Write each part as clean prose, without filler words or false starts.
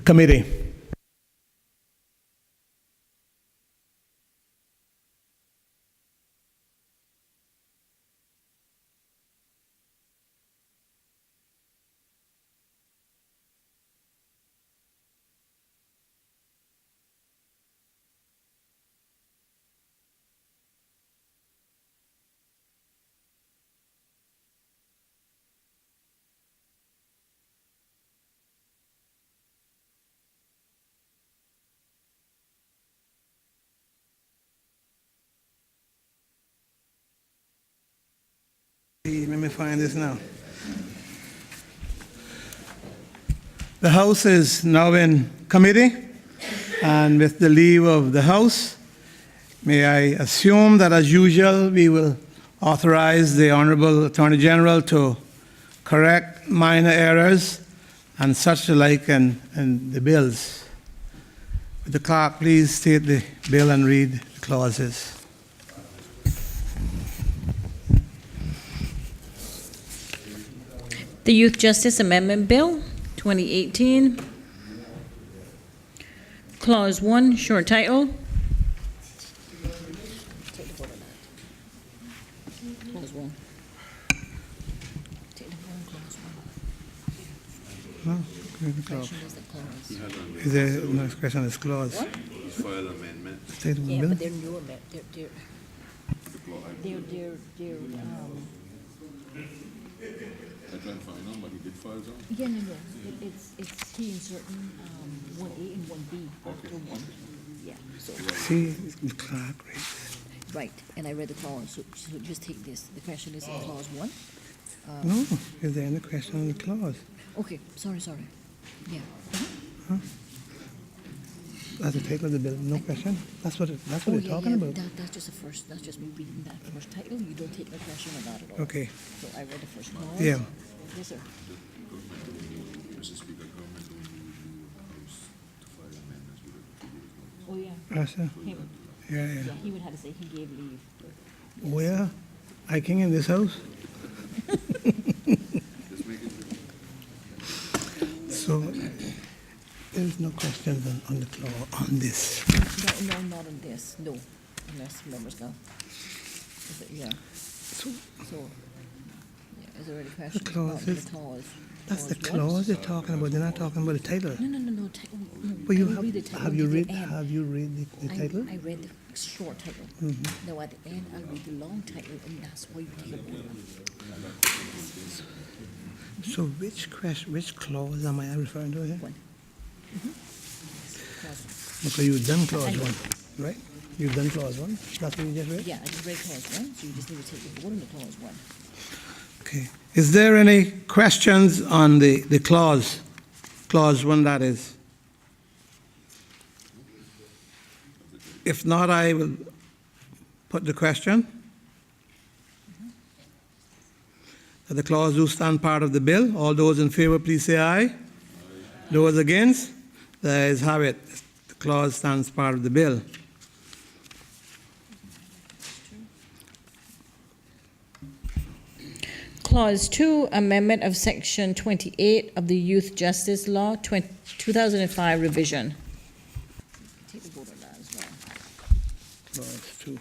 committee. Let me find this now. The House is now in committee, and with the leave of the House, may I assume that as usual we will authorize the Honorable Attorney General to correct minor errors and such alike in the bills. Would the clerk please state the bill and read the clauses? The Youth Justice Amendment Bill, 2018. Clause 1, short title. Clause 1. Take the phone, clause 1. No? Question is the clause. Is there no question on this clause? What? File amendment. State of the Yeah, bill? but they're new amendment. I tried to find out, but he did file some. Yeah, no. It's he inserting 1A and 1B after 1. Yeah, so, See, the clerk reads. right, and I read the clause, so just take this. The question is in clause 1. No, is there any question on the clause? Okay, sorry. Yeah. That's the title of the bill, no question? That's what we're talking about. That's just the first, that's just me reading that first title. You don't take the question on that at all. Okay, So I read the first clause. yeah. Yes, sir. Mr. Speaker, government don't usually house to file amendments with Oh, yeah. That's Him. yeah. Yeah, he would have to say he gave leave. Oh, yeah? I king in this house? Just make it. So, there's no questions on the clause, on this. No, not on this, no, unless members go. Yeah, So, yeah, is there any questions about clauses. the clause? that's the Clause one? clause they're talking about, they're not talking about the title. No, But you I will read the title have you to the read, end. have you read the title? I read the short title. Now at the end, I'll read the long title, and that's why you take it. So which clause am I referring to here? One. Clause Okay, you've done clause one, right? You've done clause one, that's what you just read? Yeah, I just read clause 1, so you just need to take the vote on the clause 1. Okay. Is there any questions on the clause one that is? If not, I will put the question. That the clause do stand part of the bill. All those in favor, please say aye. Those against? The ayes have it. The clause stands part of the bill. Clause 2, amendment of Section 28 of the Youth Justice Law, 2005 revision. Take the vote on that as well. Clause 2.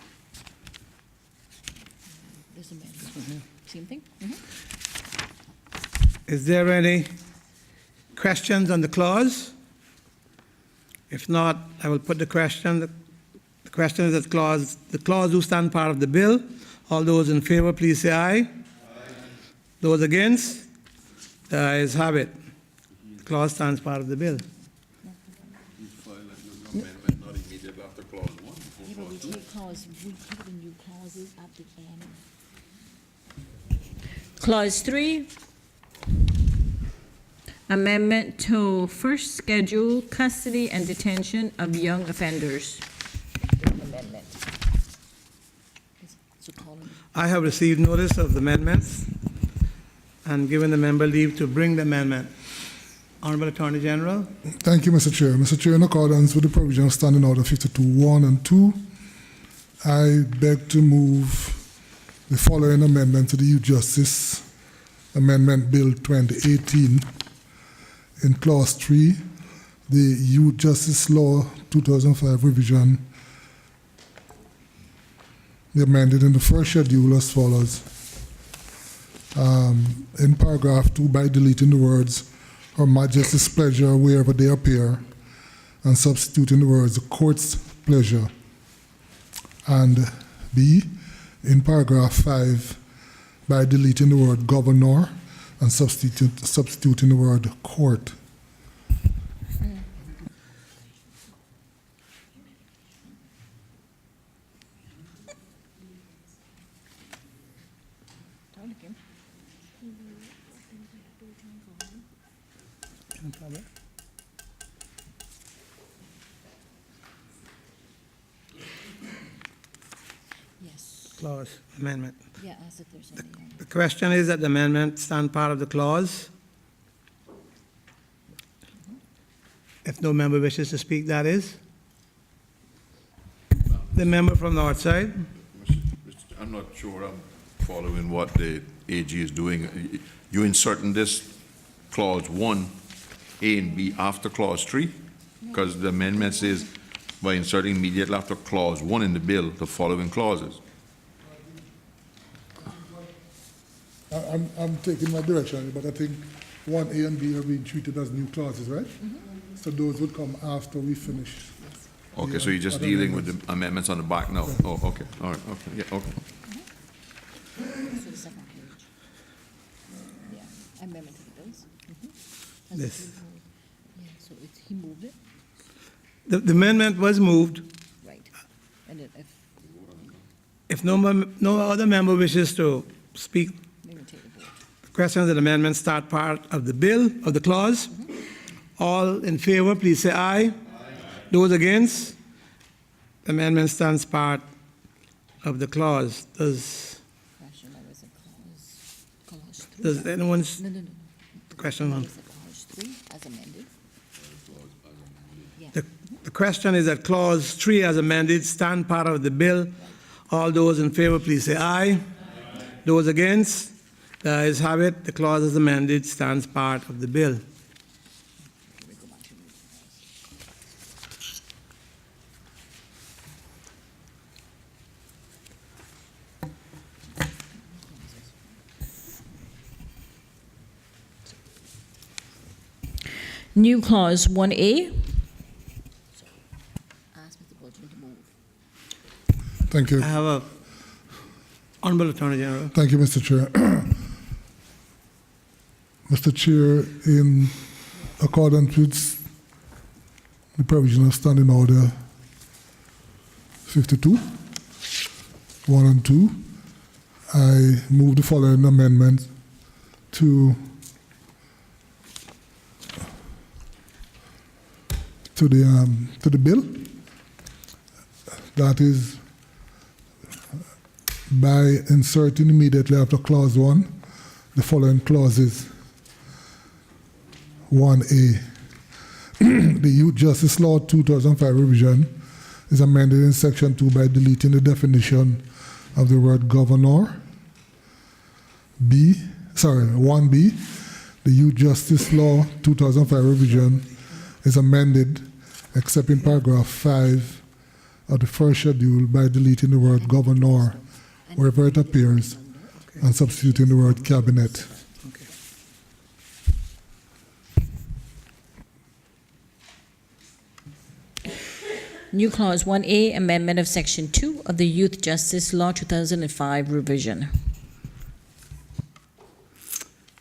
This amendment. Same thing? Is there any questions on the clause? If not, I will put the question. The question is that the clause do stand part of the bill. All those in favor, please say aye. Those against? The ayes have it. The clause stands part of the bill. You file an amendment not immediately after clause 1. Yeah, but we take the new clauses at the end. Clause 3, amendment to first schedule custody and detention of young offenders. Amendment. I have received notice of the amendments and given the member leave to bring the amendment. Honorable Attorney General. Thank you, Mr. Chair. Mr. Chair, in accordance with the provision of Standing Order 52.1 and 2, I beg to move the following amendment to the Youth Justice Amendment Bill 2018 in Clause 3. the Youth Justice Law 2005 revision, be amended in the first schedule as follows. In paragraph 2, by deleting the words Her Majesty's pleasure wherever they appear, and substituting the words the court's pleasure. And B, in paragraph 5, by deleting the word governor and substituting the word court. Yes. Clause amendment. Yeah, as if there's any. The question is that the amendment stand part of the clause. If no member wishes to speak, that is. The member from the north side. I'm not sure I'm following what the AG is doing. You inserting this clause 1, A and B after clause 3? Because the amendment says by inserting immediately after clause 1 in the bill, the following clauses. I'm taking my direction, but I think 1A and B are being treated as new clauses, right? So those would come after we finish. Okay, so you're just other dealing with amendments. the amendments on the back now? Oh, okay, all right, okay, yeah, okay. So the second page. Yeah, amendment to the bills. As This. if he moved- Yeah, so it's, he moved it, The amendment was moved. right. And then if, If no other member wishes to speak, maybe take the vote. the question is that amendment start part of the bill, of the clause. All in favor, please say aye. Those against? The amendment stands part of the clause. Question, that was a clause 3. Does anyone's No. question That on? was a clause 3 as amended. Yeah. The question is that clause 3 as amended stand part of the bill. All those in favor, please say aye. Those against? The ayes have it. The clause as amended stands part of the bill. Let me go back to the clause. New clause 1A. Ask Mr. Bolton to move. Thank you. I have a Honorable Attorney General. Thank you, Mr. Chair. Mr. Chair, in accordance with the provision of Standing Order 52, 1 and 2, I move the following amendment to the bill. That is, by inserting immediately after clause 1 the following clauses. 1A. The Youth Justice Law 2005 revision is amended in section 2 by deleting the definition of the word governor. 1B. The Youth Justice Law 2005 revision is amended except in paragraph 5 of the first schedule by deleting the word governor wherever it appears and substituting the word cabinet. New clause 1A, amendment of section 2 of the Youth Justice Law 2005 revision.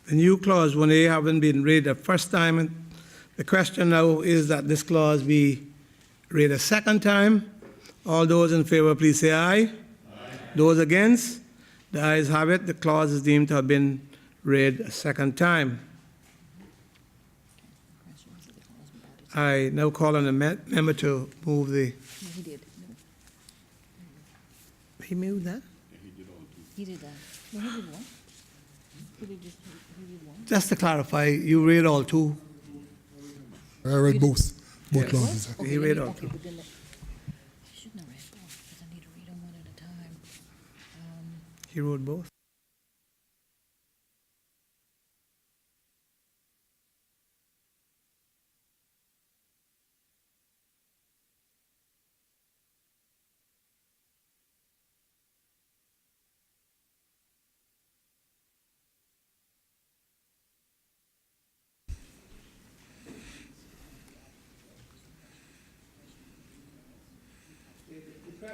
The new clause 1A having been read the first time, and the question now is that this clause be read a second time. All those in favor, please say aye. Those against? The ayes have it. The clause is deemed to have been read a second time. I now call on the member to move the. No, he did. No, He moved that? he did that. No, he did one. He did just, he did one. Just to clarify, you read all two. I read both Yes. clauses. Okay, He let read me- all okay, two. but then I shouldn't have read both, because I need to read them one at a time. He wrote both.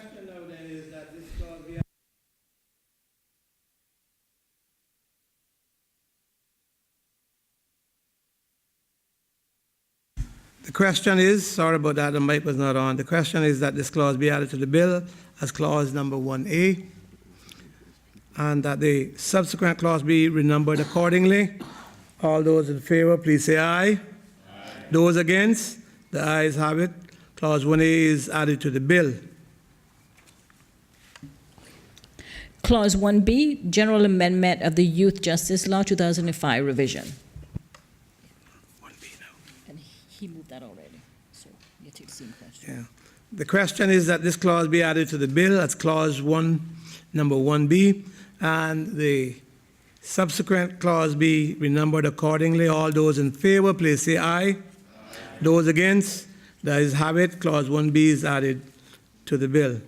question now then is that this clause be The question is, sorry about that, the mic was not on. The question is that this clause be added to the bill as clause number 1A, and that the subsequent clause be renumbered accordingly. All those in favor, please say aye. Aye. Those against, the ayes have it. Clause 1A is added to the bill. Clause 1B, general amendment of the Youth Justice Law 2005 revision. 1B now. And he moved that already, so you take the same question. Yeah. The question is that this clause be added to the bill as clause 1, number 1B, and the subsequent clause be renumbered accordingly. All those in favor, please say aye. Aye. Those against, the ayes have it. Clause 1B is added to the bill.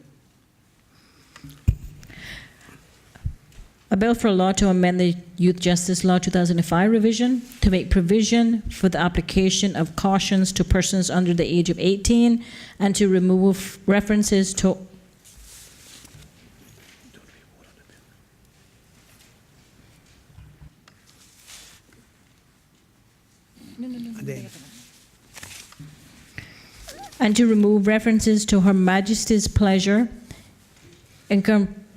A bill for a law to amend the Youth Justice Law 2005 revision to make provision for the application of cautions to persons under the age of 18 and to remove references to Her Majesty's pleasure in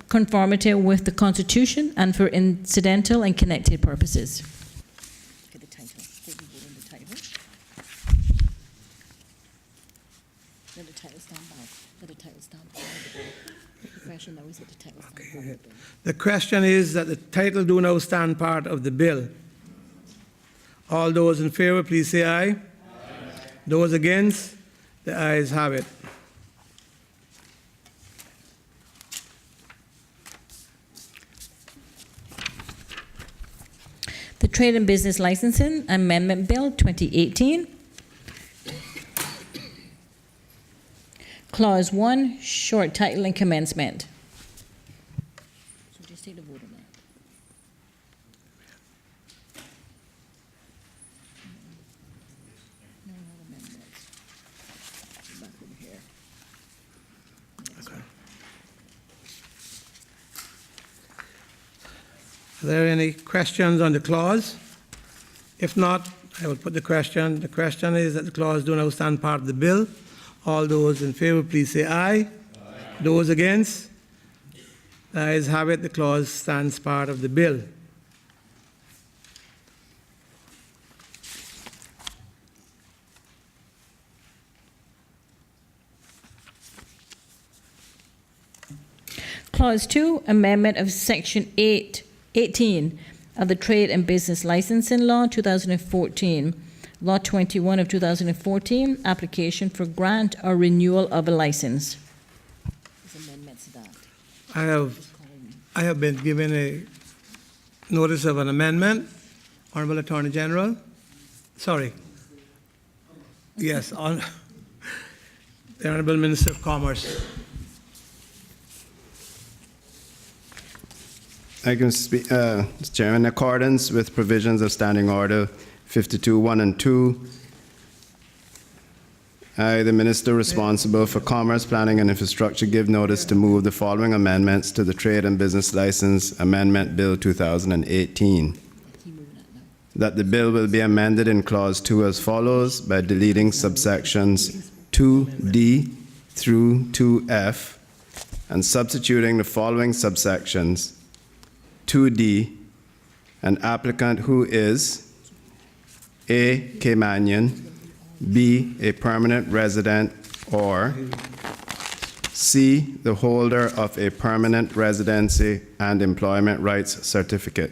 conformity with the Constitution and for incidental and connected purposes. Get the title. Take the vote on the title. Let the title stand by. Let the title stand by the bill. The question now is that the title stand by the bill. The question is that the title do now stand part of the bill. All those in favor, please say aye. Aye. Those against, the ayes have it. The Trade and Business Licensing Amendment Bill 2018. Clause 1, short title and commencement. So just take the vote on that. No amendments. Back over here. Okay. Are there any questions on the clause? If not, I will put the question. The question is that the clause do now stand part of the bill. All those in favor, please say aye. Aye. Those against? The ayes have it. The clause stands part of the bill. Clause 2, amendment of Section 18 of the Trade and Business Licensing Law 2014, Law 21 of 2014, application for grant or renewal of a license. There's amendments to that. I have been given a notice of an amendment, Honorable Attorney General. Sorry. Yes, the Honorable Minister of Commerce. I can speak, Mr. Chairman, in accordance with provisions of Standing Order 52.1 and 2, I, the Minister responsible for Commerce, Planning and Infrastructure, give notice to move the following amendments to the Trade and Business License Amendment Bill 2018. That the bill will be amended in Clause 2 as follows by deleting subsections 2D through 2F and substituting the following subsections: 2D, an applicant who is A, Caymanian, B, a permanent resident, or C, the holder of a permanent residency and employment rights certificate,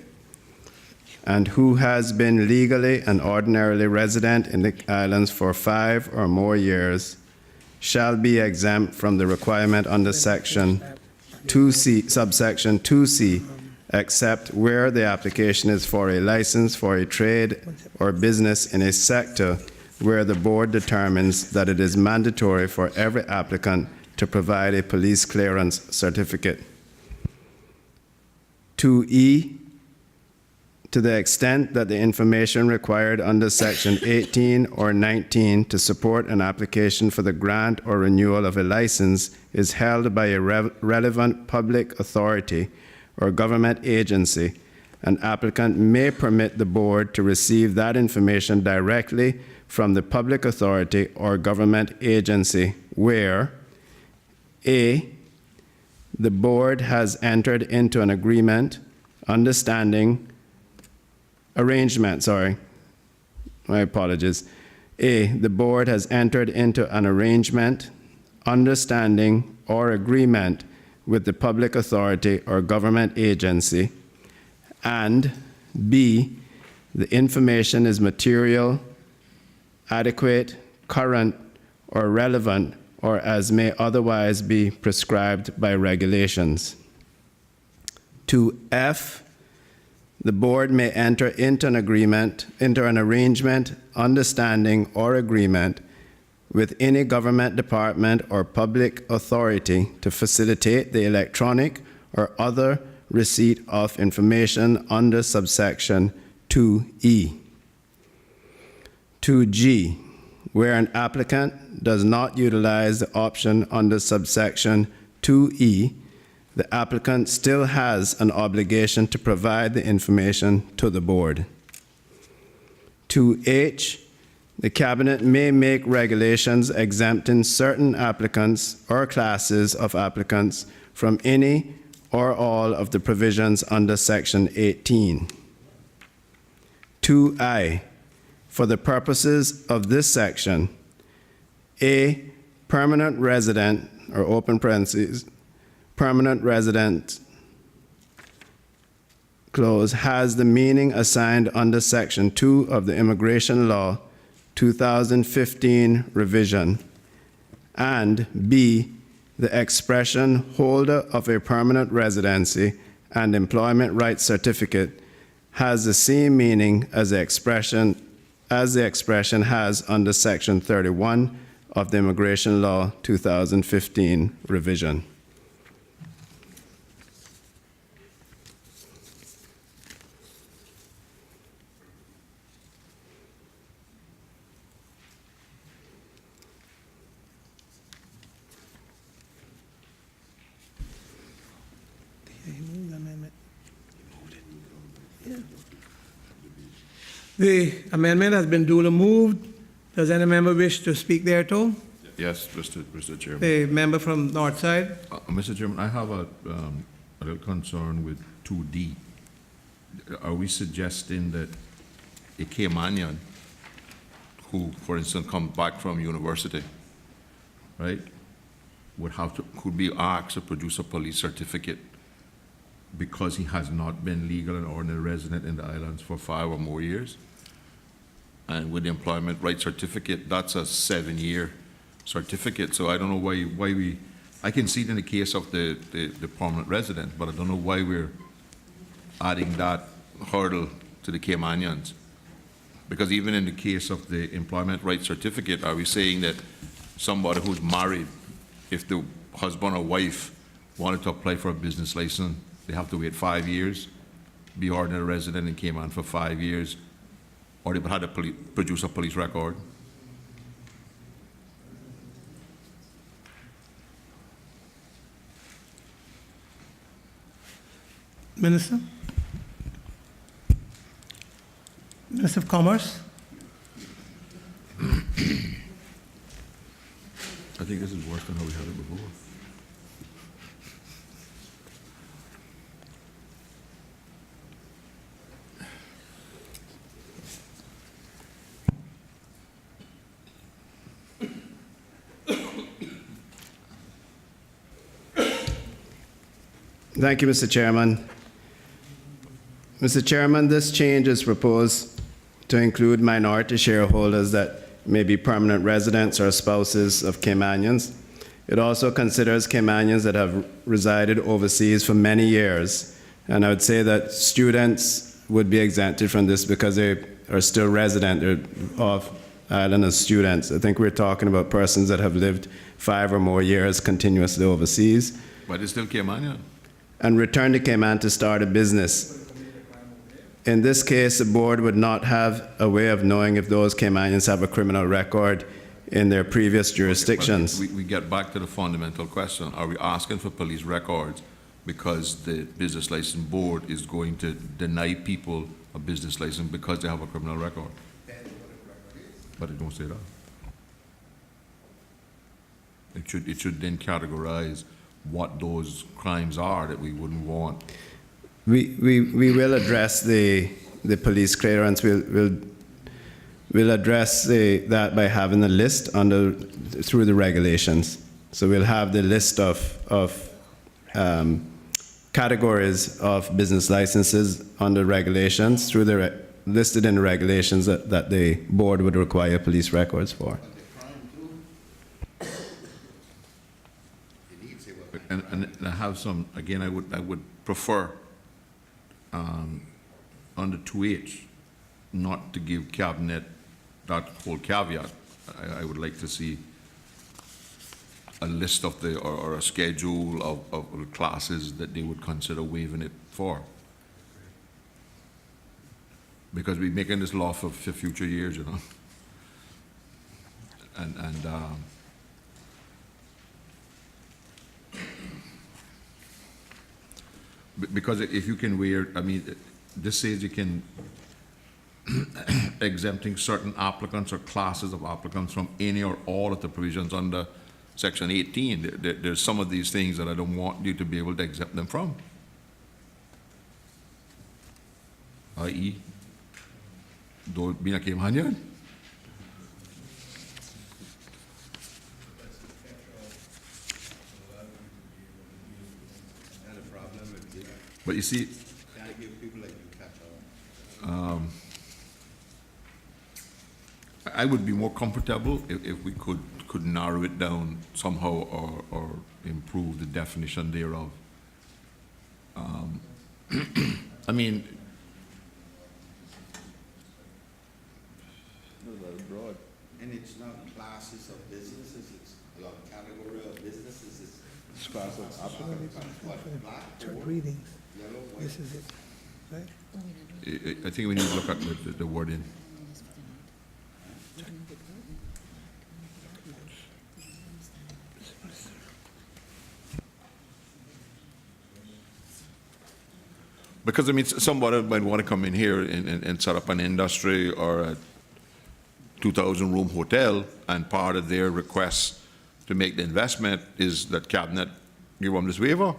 and who has been legally and ordinarily resident in the islands for 5 or more years, shall be exempt from the requirement under Section 2C, subsection 2C, except where the application is for a license for a trade or business in a sector where the board determines that it is mandatory for every applicant to provide a police clearance certificate. 2E, to the extent that the information required under Section 18 or 19 to support an application for the grant or renewal of a license is held by a relevant public authority or government agency, an applicant may permit the board to receive that information directly from the public authority or government agency where A, the board has entered into an arrangement, my apologies. A, the board has entered into an arrangement, understanding, or agreement with the public authority or government agency, and B, the information is material, adequate, current, or relevant, or as may otherwise be prescribed by regulations. To F, the board may enter into an arrangement, understanding, or agreement with any government department or public authority to facilitate the electronic or other receipt of information under subsection 2E. 2G, where an applicant does not utilize the option under subsection 2E, the applicant still has an obligation to provide the information to the board. 2H, the cabinet may make regulations exempting certain applicants or classes of applicants from any or all of the provisions under section 18. 2I, for the purposes of this section, a permanent resident, or open parentheses, permanent resident, close, has the meaning assigned under Section 2 of the Immigration Law 2015 revision, and B, the expression holder of a permanent residency and employment rights certificate has the same meaning as the expression has under Section 31 of the Immigration Law 2015 revision. The amendment has been duly moved. Does any member wish to speak thereto? Yes, Mr. Chairman. The member from North Side. Mr. Chairman, I have a little concern with 2D. Are we suggesting that a Caymanian who, for instance, comes back from university, right, could be asked to produce a police certificate because he has not been legal and ordinary resident in the islands for 5 or more years? And with the employment rights certificate, that's a 7-year certificate. So I don't know why I can see it in the case of the permanent resident, but I don't know why we're adding that hurdle to the Caymanians. Because even in the case of the employment rights certificate, are we saying that somebody who's married, if the husband or wife wanted to apply for a business license, they have to wait 5 years, be ordinary resident in Cayman for 5 years, or they would have to produce a police record? Minister? Minister of Commerce? I think this is worse than how we had it before. Thank you, Mr. Chairman. Mr. Chairman, this change is proposed to include minority shareholders that may be permanent residents or spouses of Caymanians. It also considers Caymanians that have resided overseas for many years. And I would say that students would be exempted from this because they are still resident off island as students. I think we're talking about persons that have lived 5 or more years continuously overseas. But it's still Caymanian. And return to Cayman to start a business. In this case, the board would not have a way of knowing if those Caymanians have a criminal record in their previous jurisdictions. We get back to the fundamental question. Are we asking for police records because the business license board is going to deny people a business license because they have a criminal record? But it don't say that. It should then categorize what those crimes are that we wouldn't want. We will address the police clearance. We'll address that by having a list through the regulations. So we'll have the list of categories of business licenses under regulations listed in the regulations that the board would require police records for. And I have some, again, I would prefer under 2H not to give cabinet that whole caveat. I would like to see a list of or a schedule of the classes that they would consider waiving it for. Because we're making this law for future years, you know. Because if you can wear, I mean, this says you can exempting certain applicants or classes of applicants from any or all of the provisions under Section 18. There's some of these things that I don't want you to be able to exempt them from. I.e., do binakimhanyan. But you see, I would be more comfortable if we could narrow it down somehow or improve the definition thereof. I mean, broad. And it's not classes of businesses, it's a lot of category of businesses, it's class of applicants. What, black, Third readings. yellow, white? This is it, right? I think we need to look at the wording. Because, I mean, somebody might want to come in here and set up an industry or a 2,000-room hotel, and part of their request to make the investment is that Cabinet give them this waiver.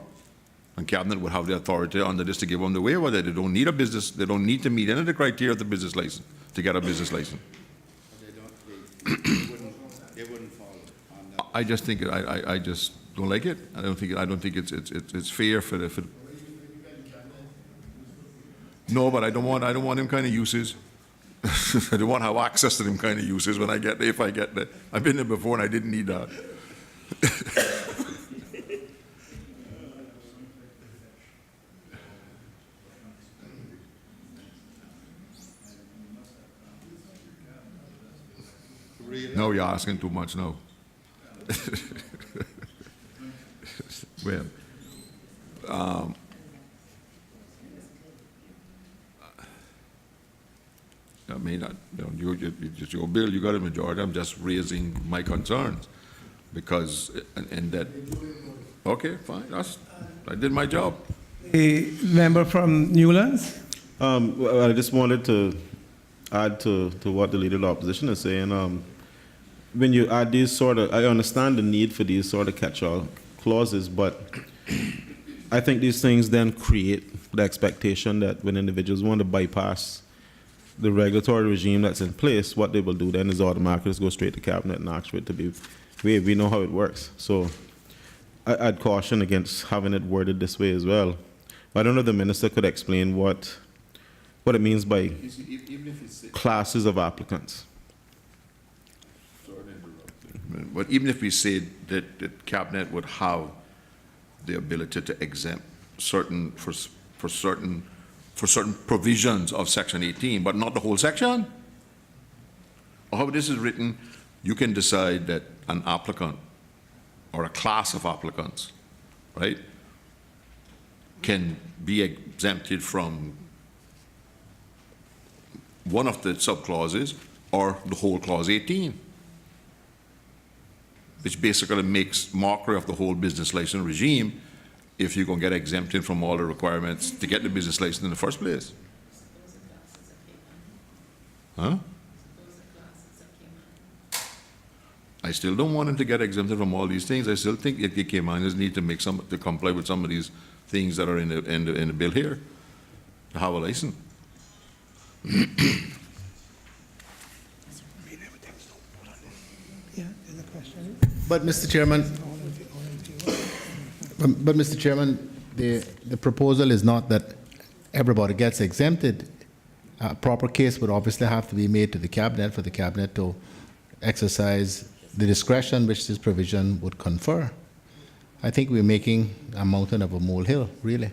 And Cabinet would have the authority under this to give them the waiver that they don't need a business, they don't need to meet any of the criteria of the business license to get a business license. They wouldn't fall on that. I just think, I just don't like it. I don't think it's fair for the. No, but I don't want them kind of uses. I don't want to have access to them kind of uses when I get there, if I get there. I've been there before and I didn't need that. No, you're asking too much now. Well, I mean, it's your bill, you got a majority, I'm just raising my concerns, because, and that, okay, fine, I did my job. A member from Newlands? Well, I just wanted to add to what the leader of the opposition is saying. When you add these sort of, I understand the need for these sort of catch-all clauses, but I think these things then create the expectation that when individuals want to bypass the regulatory regime that's in place, what they will do then is automatically just go straight to Cabinet and ask for it to be waived. We know how it works. So I'd caution against having it worded this way as well. I don't know if the minister could explain what it means by classes of applicants. But even if we said that Cabinet would have the ability to exempt certain provisions of Section 18, but not the whole section. Or how this is written, you can decide that an applicant or a class of applicants, right, can be exempted from one of the subclauses or the whole clause 18, which basically makes mockery of the whole business license regime if you're going to get exempted from all the requirements to get the business license in the first place. Huh? I still don't want them to get exempted from all these things. I still think that the Caymanians need to make to comply with some of these things that are in the bill here to have a license. But Mr. Chairman, Mr. Chairman, the proposal is not that everybody gets exempted. A proper case would obviously have to be made to the cabinet for the cabinet to exercise the discretion which this provision would confer. I think we're making a mountain of a molehill, really.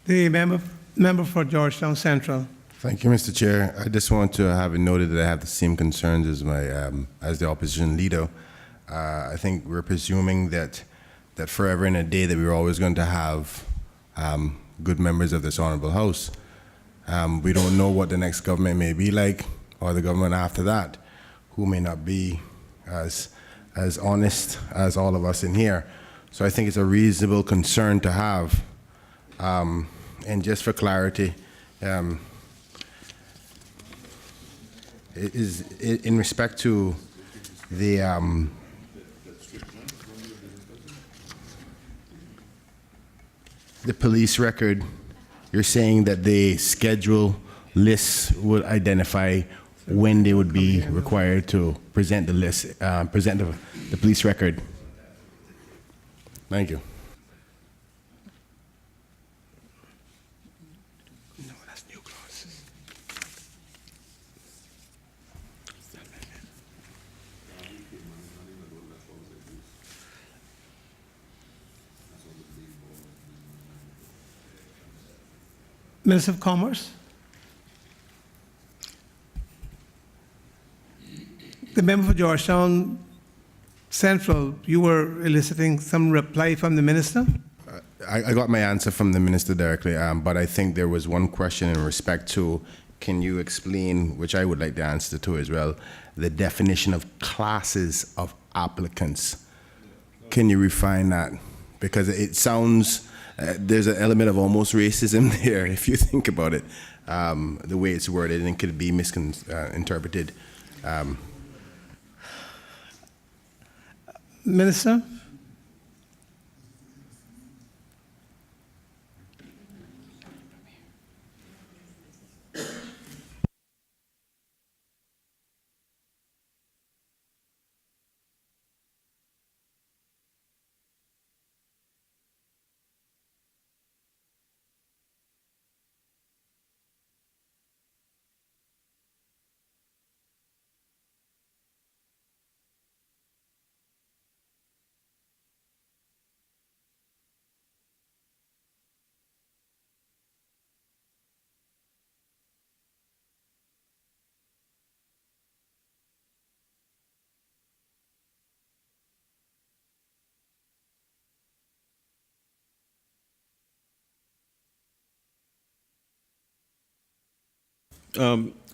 The member for Georgetown Central. Thank you, Mr. Chair. I just want to have it noted that I have the same concerns as my as the opposition leader. I think we're presuming that forever and a day that we're always going to have good members of this honorable House. We don't know what the next government may be like, or the government after that, who may not be as honest as all of us in here. So I think it's a reasonable concern to have. And just for clarity, in respect to the police record, you're saying that the schedule lists would identify when they would be required to present the list, present the police record. Thank you. Minister of Commerce. The member for Georgetown Central, you were eliciting some reply from the minister? I got my answer from the minister directly, but I think there was one question in respect to, can you explain, which I would like the answer to as well, the definition of classes of applicants. Can you refine that? Because it sounds, there's an element of almost racism there, if you think about it, the way it's worded, and it could be misinterpreted. Minister?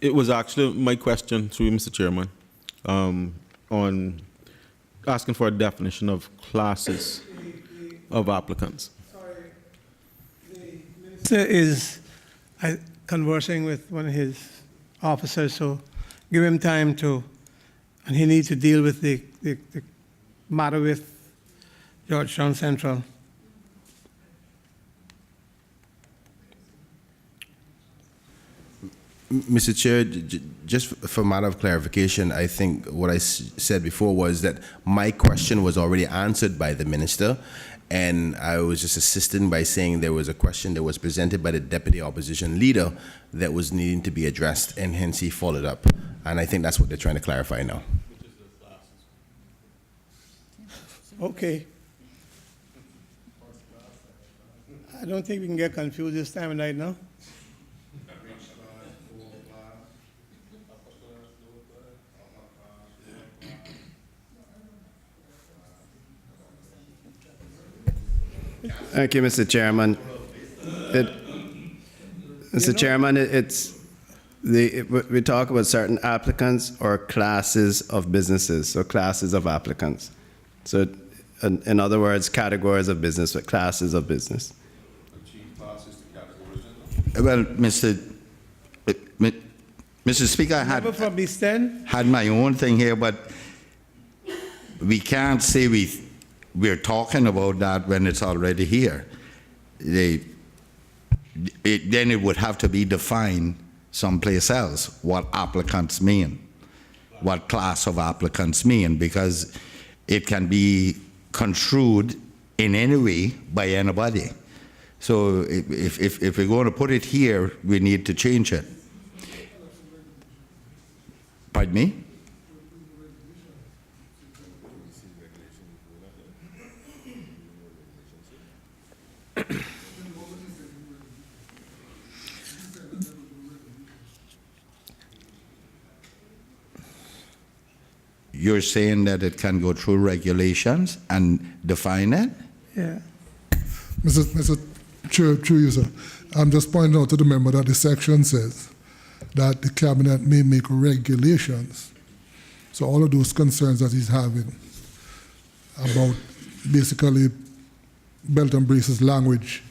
It was actually my question through you, Mr. Chairman, on asking for a definition of classes of applicants. Sorry, the minister is conversing with one of his officers, so give him time to, and he needs to deal with the matter with Georgetown Central. Mr. Chair, just for matter of clarification, I think what I said before was that my question was already answered by the minister, and I was just assisting by saying there was a question that was presented by the deputy opposition leader that was needing to be addressed, and hence he followed up. And I think that's what they're trying to clarify now. Okay. I don't think we can get confused this time of night, no? Thank you, Mr. Chairman. Mr. Chairman, we talk about certain applicants or classes of businesses, so classes of applicants. So in other words, categories of business, but classes of business. Well, Mr. Speaker, I Member from East End? had my own thing here, but we can't say we're talking about that when it's already here. Then it would have to be defined someplace else, what applicants mean, what class of applicants mean, because it can be construed in any way by anybody. So if we're going to put it here, we need to change it. Pardon me? You're saying that it can go through regulations and define it? Yeah. Mr. Chair, through you, sir. I'm just pointing out to the member that the section says that the cabinet may make regulations. So all of those concerns that he's having about basically belt and braces language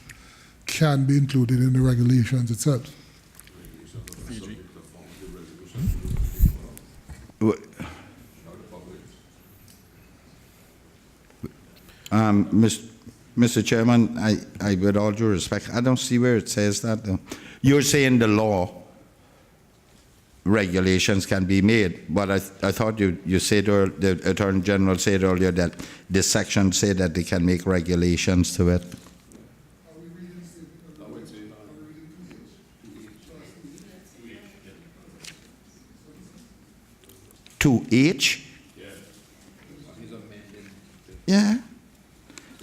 can be included in the regulations itself. Mr. Chairman, I, with all due respect, I don't see where it says that. Though. You're saying the law regulations can be made, but I thought you said, or the Attorney General said earlier that this section said that they can make regulations to it. To H? Yeah.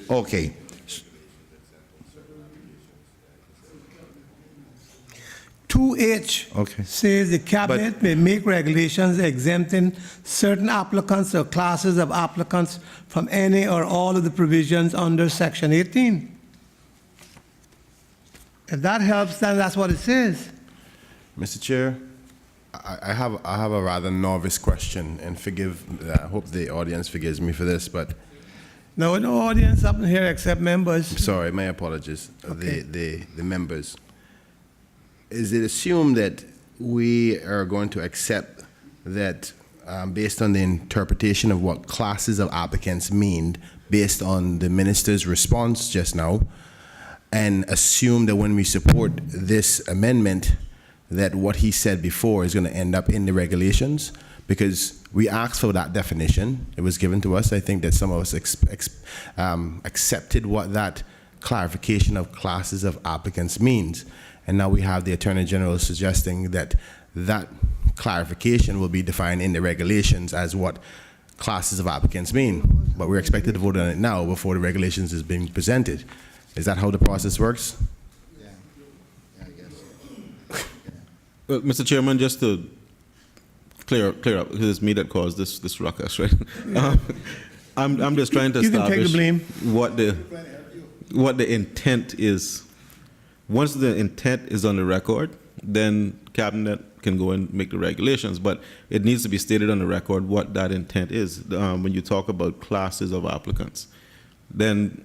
Okay. 2H Okay. says the cabinet may make regulations exempting certain applicants or classes of applicants from any or all of the provisions under Section 18. If that helps, then that's what it says. Mr. Chair, I have a rather novice question, and I hope the audience forgives me for this, but No audience up here except members. sorry, my apologies. Okay. The members. Is it assumed that we are going to accept that based on the interpretation of what classes of applicants mean, based on the minister's response just now, and assume that when we support this amendment, that what he said before is going to end up in the regulations? Because we asked for that definition. It was given to us. I think that some of us accepted what that clarification of classes of applicants means. And now we have the Attorney General suggesting that that clarification will be defined in the regulations as what classes of applicants mean. But we're expected to vote on it now before the regulations is being presented. Is that how the process works? Yeah, I guess. Well, Mr. Chairman, just to clear up, because it's me that caused this ruckus, right? I'm just trying to You can take the establish blame. what the intent is. Once the intent is on the record, then cabinet can go and make the regulations, but it needs to be stated on the record what that intent is. When you talk about classes of applicants, then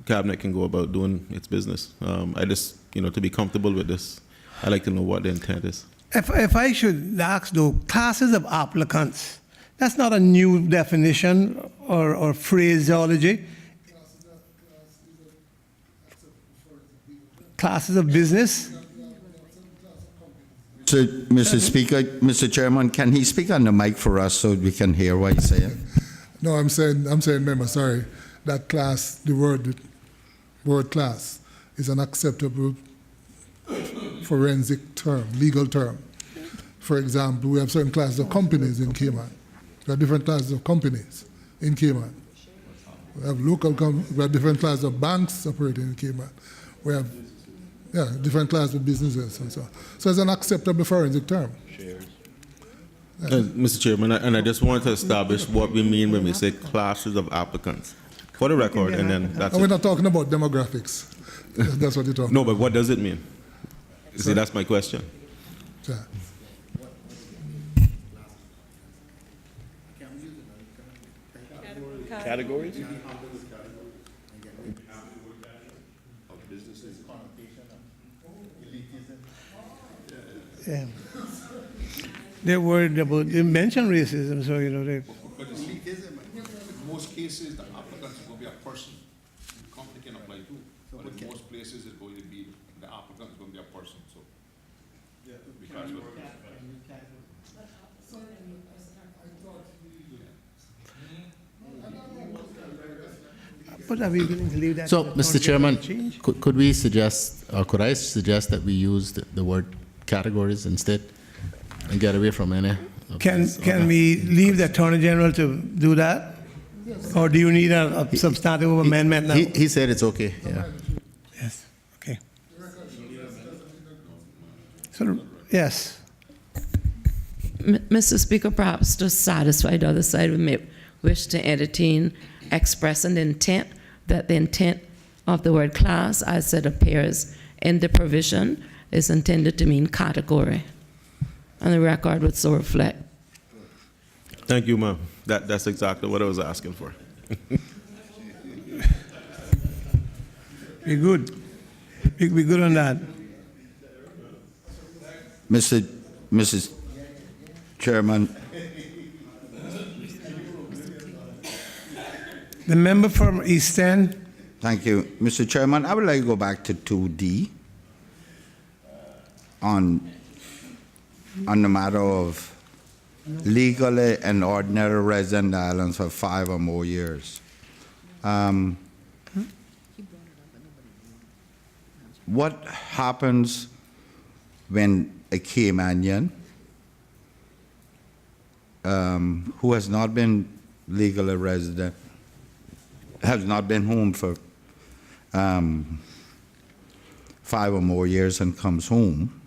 cabinet can go about doing its business. I just, to be comfortable with this, I'd like to know what the intent is. If I should ask, though, classes of applicants, that's not a new definition or phraseology. Classes of business. So, Mr. Speaker, Mr. Chairman, can he speak on the mic for us so we can hear what he's saying? No, I'm saying, member, sorry, that class, the word class is an acceptable forensic term, legal term. For example, we have certain classes of companies in Cayman. We have different classes of companies in Cayman. We have we have different classes of banks operating in Cayman. We have different classes of businesses and so on. So it's an acceptable forensic term. Mr. Chairman, and I just want to establish what we mean when we say classes of applicants. for the record, and then that's And we're it. not talking about demographics. That's what you're talking No, but what does it mean? See, that's my question. about. Categories? Yeah. They're worried about, they mention racism, so, you know, they, But in most cases, the applicant is going to be a person. The company can apply too. But in most places, it's going to be, the applicant is going to be a person, so. Because of- but are we willing to leave that? So, to the Mr. county Chairman, change? could we suggest, or could I suggest that we use the word categories instead and get away from any? of Can these we leave the Attorney General to do that? Or do you need a substantive amendment now? He said it's okay, yeah. Yes, okay. So, yes, Mr. Speaker, perhaps to satisfy the other side, we may wish to entertain, express an intent that the intent of the word class, as it appears in the provision, is intended to mean category. And the record would so reflect. Thank you, ma'am. That's exactly what I was asking for. we're good. We're good on that. Mrs. Chairman, The member from East End, thank you. Mr. Chairman, I would like to go back to 2D on the matter of legally and ordinary resident islands for 5 or more years. What happens when a Caymanian who has not been legally resident, has not been home for 5 or more years and comes home?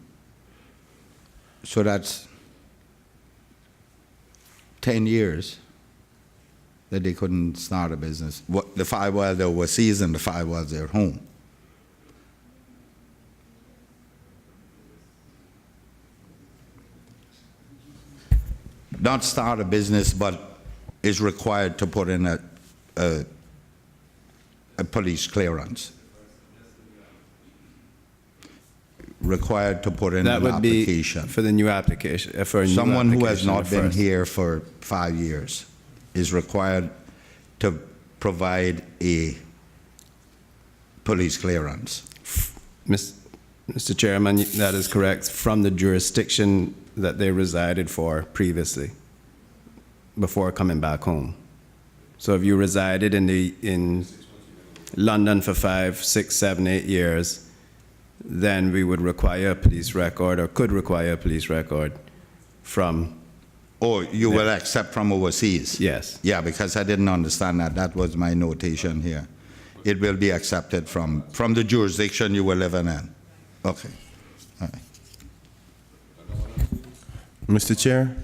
So that's 10 years that they couldn't start a business. The 5 while they're overseas and the 5 while they're home. Not start a business, but is required to put in a police clearance. Required to put in That an would be application. for the new application, for a new Someone who has application, not the been first. here for 5 years is required to provide a police clearance. Mr. Chairman, that is correct, from the jurisdiction that they resided for previously, before coming back home. So if you resided in London for 5, 6, 7, 8 years, then we would require a police record, or could require a police record from, Or you will accept from overseas? yes. Yeah, because I didn't understand that. That was my notation here. It will be accepted from the jurisdiction you were living in. Okay. All right. Mr. Chair,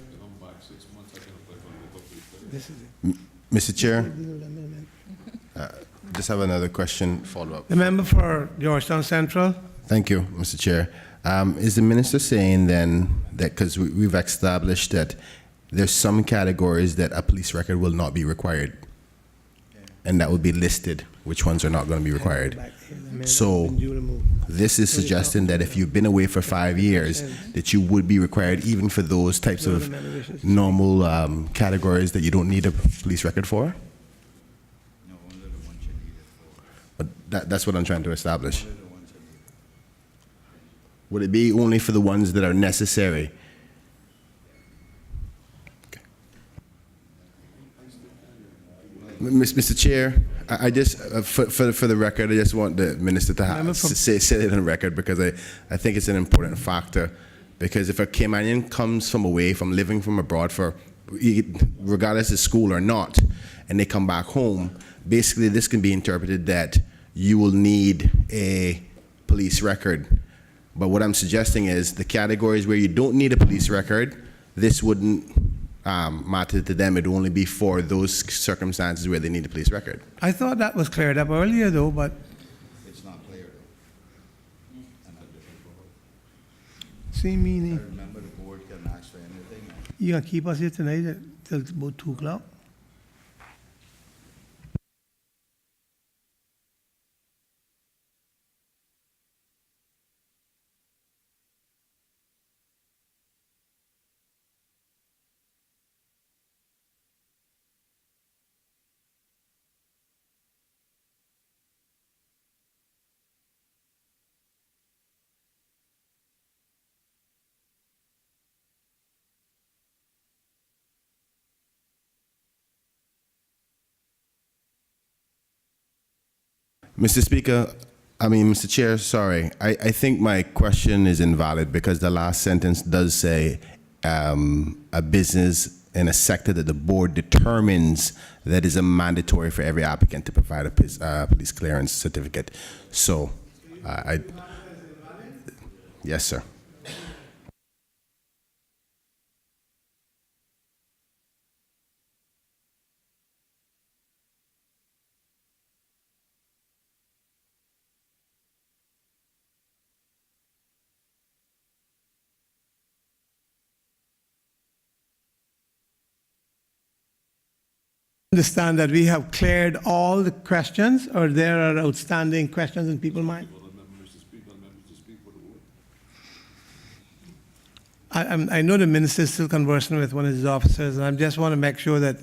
Mr. Chair, just have another question, follow-up. the member for Georgetown Central, Thank you, Mr. Chair. Is the minister saying then that, because we've established that there's some categories that a police record will not be required, and that will be listed, which ones are not going to be required? So this is suggesting that if you've been away for 5 years, that you would be required even for those types of normal categories that you don't need a police record for? But that's what I'm trying to establish. Would it be only for the ones that are necessary? Okay. Mr. Chair, I just, for the record, I just want the minister to say it on the record, because I think it's an important factor. Because if a Caymanian comes from away, from living from abroad for, regardless of school or not, and they come back home, basically this can be interpreted that you will need a police record. But what I'm suggesting is the categories where you don't need a police record, this wouldn't matter to them. It would only be for those circumstances where they need a police record. I thought that was cleared up earlier, though, but It's not clear, though. And a different board. same meaning. Remember, the board can ask for anything. You gonna keep us here tonight till about 2 o'clock? Mr. Chair, sorry. I think my question is invalid because the last sentence does say a business in a sector that the board determines that is a mandatory for every applicant to provide a police clearance certificate. So, yes, sir. Understand that we have cleared all the questions, or there are outstanding questions in people's mind? I know the minister is still conversing with one of his officers, and I just want to make sure that,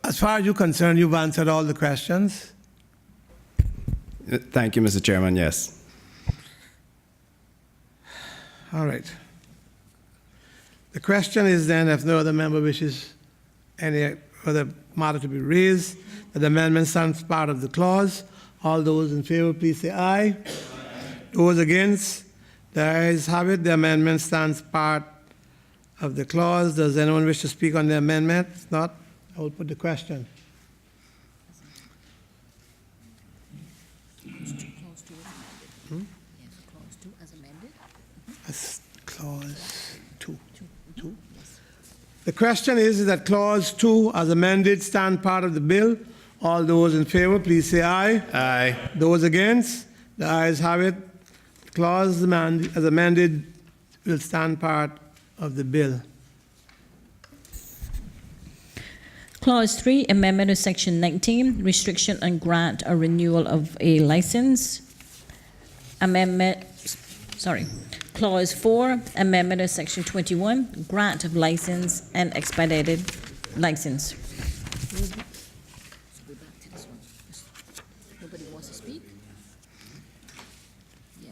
as far as you're concerned, you've answered all the questions. Thank you, Mr. Chairman. Yes. All right. The question is then, if no other member wishes any other matter to be raised, that the amendment stands part of the clause. All those in favor, please say aye. Aye. Those against? The ayes have it. The amendment stands part of the clause. Does anyone wish to speak on the amendment? If not, I will put the question. That's clause 2. The question is that clause 2 as amended stand part of the bill. All those in favor, please say aye. Aye. Those against? The ayes have it. The clause as amended will stand part of the bill. Clause 3, amendment of section 19, restriction on grant or renewal of a license. Clause 4, amendment of section 21, grant of license and expedited license. Nobody wants to speak? Yeah,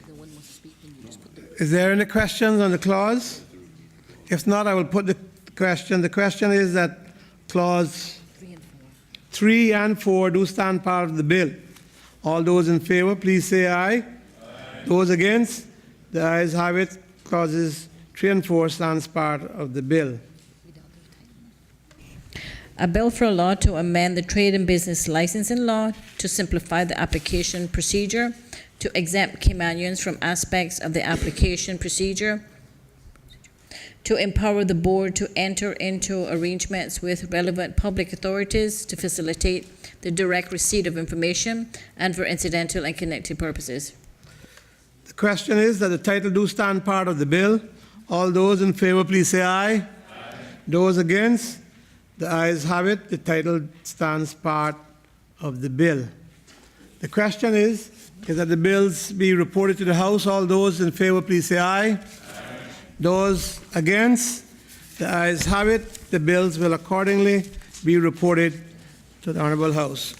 the one wants to speak, then you just put the... Is there any questions on the clause? If not, I will put the question. The question is that clause 3 and 4 do stand part of the bill. All those in favor, please say aye. Aye. Those against? The ayes have it. Clauses 3 and 4 stands part of the bill. A bill for a law to amend the trade and business licensing law to simplify the application procedure, to exempt Caymanians from aspects of the application procedure, to empower the board to enter into arrangements with relevant public authorities to facilitate the direct receipt of information and for incidental and connected purposes. The question is that the title do stand part of the bill. All those in favor, please say aye. Aye. Those against? The ayes have it. The title stands part of the bill. The question is that the bills be reported to the House. All those in favor, please say aye. Aye. Those against? The ayes have it. The bills will accordingly be reported to the Honorable House.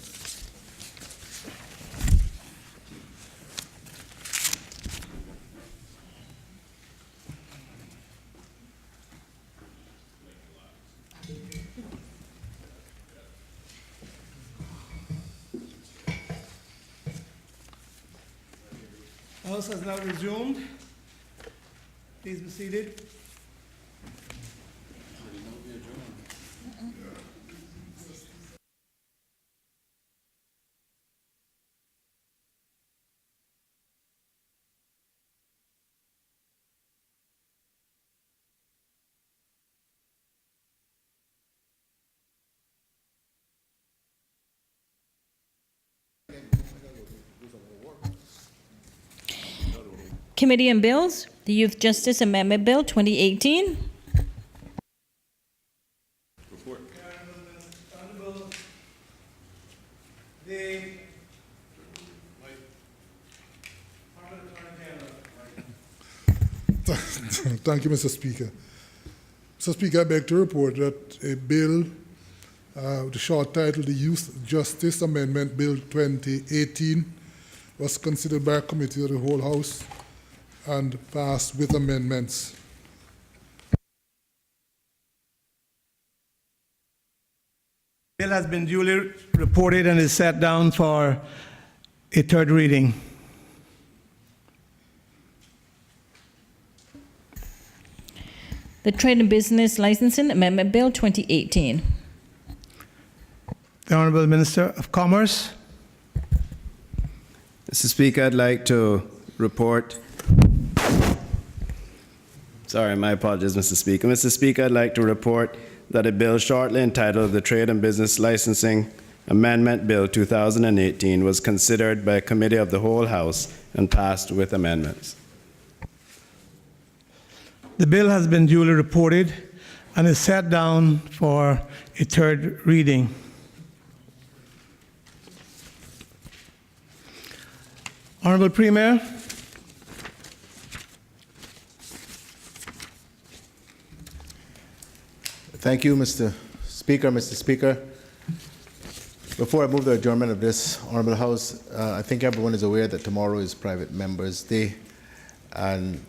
House has now resumed. Please be seated. Committee on Bills, the Youth Justice Amendment Bill 2018. Thank you, Mr. Speaker. Mr. Speaker, I beg to report that a bill, the short title, the Youth Justice Amendment Bill 2018, was considered by a committee of the whole House and passed with amendments. Bill has been duly reported and is set down for a third reading. The Trade and Business Licensing Amendment Bill 2018. The Honorable Minister of Commerce. Mr. Speaker, I'd like to report. Sorry, my apologies, Mr. Speaker. Mr. Speaker, I'd like to report that a bill shortly entitled the Trade and Business Licensing Amendment Bill 2018 was considered by a committee of the whole House and passed with amendments. The bill has been duly reported and is set down for a third reading. Honorable Premier. Thank you, Mr. Speaker. Mr. Speaker, before I move the adjournment of this Honorable House, I think everyone is aware that tomorrow is Private Members' Day, and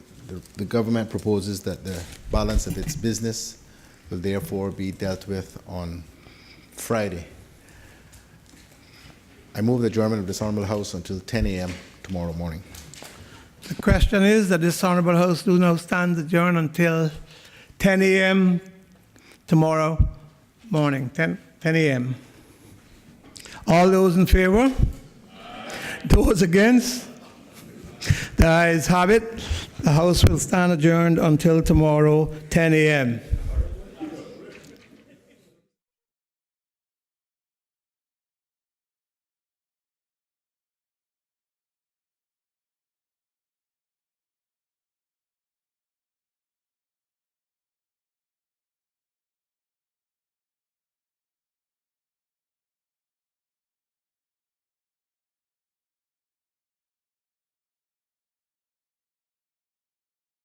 the government proposes that the balance of its business will therefore be dealt with on Friday. I move the adjournment of this Honorable House until 10 a.m. tomorrow morning. The question is that this Honorable House do now stand adjourned until 10 a.m. tomorrow morning, 10 a.m. All those in favor? Aye. Those against? The ayes have it. The House will stand adjourned until tomorrow, 10 a.m.